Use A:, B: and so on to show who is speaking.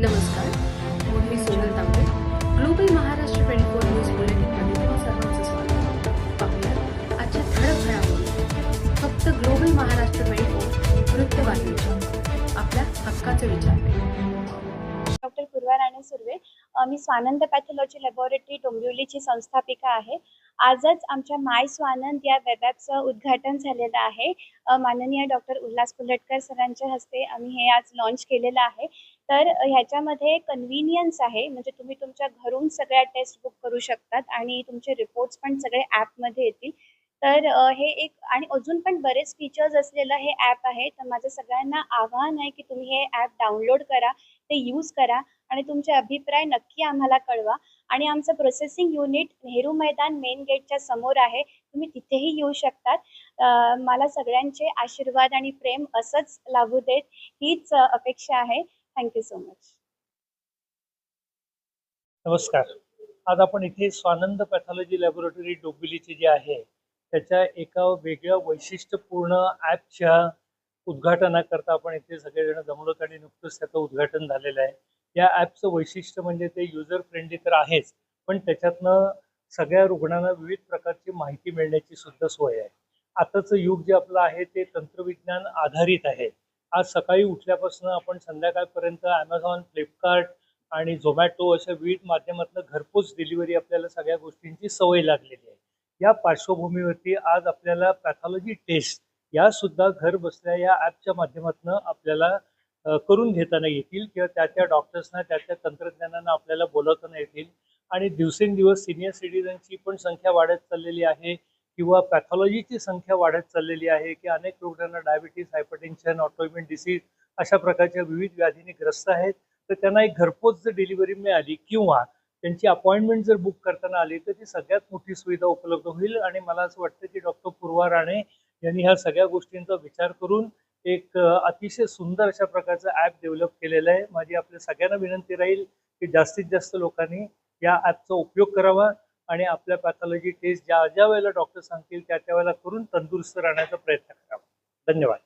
A: नमस्कार, मी सोनल तांबे. Global Maharashtra 24 news बुलेटिनमध्ये तुम्हा सर्वांचं स्वागत. पाहूया आजच्या ठळक घडामोडी. फक्त ग्लोबल महाराष्ट्र 24 वृत्तवाहिनीच्या आपल्या हक्काचे विचार.
B: डॉक्टर पूर्वा राणे सुर्वे. मी स्वानंद पॅथॉलॉजी लॅबोरेटरी डोंबिवलीची संस्थापिका आहे. आजच आमच्या माय स्वानंद या वेब ॲपचं उद्घाटन झालेलं आहे. माननीय डॉक्टर उल्हास पुलटकर सरांच्या हस्ते आम्ही हे आज लॉन्च केलेलं आहे. तर ह्याच्यामध्ये कन्व्हिनियन्स आहे, म्हणजे तुम्ही तुमच्या घरून सगळ्या टेस्ट बुक करू शकतात आणि तुमचे रिपोर्ट्स पण सगळे ॲपमध्ये येतील. तर हे एक आणि अजून पण बरेच फीचर्स असलेलं हे ॲप आहे. तर माझं सगळ्यांना आवाहन आहे की तुम्ही हे ॲप डाउनलोड करा, ते यूज करा आणि तुमचे अभिप्राय नक्की आम्हाला कळवा. आणि आमचं प्रोसेसिंग युनिट नेहरू मैदान मेन गेटच्या समोर आहे, तुम्ही तिथेही येऊ शकतात. मला सगळ्यांचे आशीर्वाद आणि प्रेम असंच लाभू देत, हीच अपेक्षा आहे. Thank you so much.
C: नमस्कार. आज आपण इथे स्वानंद पॅथॉलॉजी लॅबोरेटरी डोंबिवलीची जी आहे त्याच्या एका वेगळ्या वैशिष्ट्यपूर्ण ॲपच्या उद्घाटनाकरता आपण इथे सगळेजण जमलो आणि नुकतंच त्याचं उद्घाटन झालेलं आहे. या ॲपचं वैशिष्ट्य म्हणजे ते युजर फ्रेंडली तर आहेच, पण त्याच्यातनं सगळ्या रुग्णांना विविध प्रकारची माहिती मिळण्याची सुद्धा सोय आहे. आताचं युग जे आपलं आहे ते तंत्रविज्ञान आधारित आहे. आज सकाळी उठल्यापासून आपण संध्याकाळपर्यंत ॲमेझॉन, फ्लिपकार्ट आणि झोमॅटो अशा विविध माध्यमातून घरपोच डिलिव्हरी आपल्याला सगळ्या गोष्टींची सवय लागलेली आहे. या पार्श्वभूमीवरती आज आपल्याला पॅथॉलॉजी टेस्ट या सुद्धा घर बसल्या या ॲपच्या माध्यमातून आपल्याला करून घेताना येतील किंवा त्या डॉक्टर्सना त्या तंत्रज्ञानांना आपल्याला बोलवताना येतील. आणि दिवसेंदिवस सिनियर सिटीजनची पण संख्या वाढत चाललेली आहे किंवा पॅथॉलॉजीची संख्या वाढत चाललेली आहे की अनेक रुग्णांना डायबिटीस, हायपरटेन्शन, ऑटोइम्युन डिसीज अशा प्रकारच्या विविध व्याधींनी ग्रस्त आहेत. तर त्यांना एक घरपोच जर डिलिव्हरी मिळाली किंवा त्यांची अपॉइंटमेंट जर बुक करताना आली तर ती सगळ्यात मोठी सुविधा उपलब्ध होईल. आणि मला असं वाटतं की डॉक्टर पूर्वा राणे यांनी ह्या सगळ्या गोष्टींचा विचार करून एक अतिशय सुंदर अशा प्रकारचं ॲप डेव्हलप केलेलं आहे. माझी आपल्या सगळ्यांना विनंती राहील की जास्तीत जास्त लोकांनी या ॲपचा उपयोग करावा आणि आपल्या पॅथॉलॉजी टेस्ट ज्या वेळेला डॉक्टर सांगतील त्या वेळेला करून तंदुरुस्त राहण्याचा प्रयत्न करावा. धन्यवाद.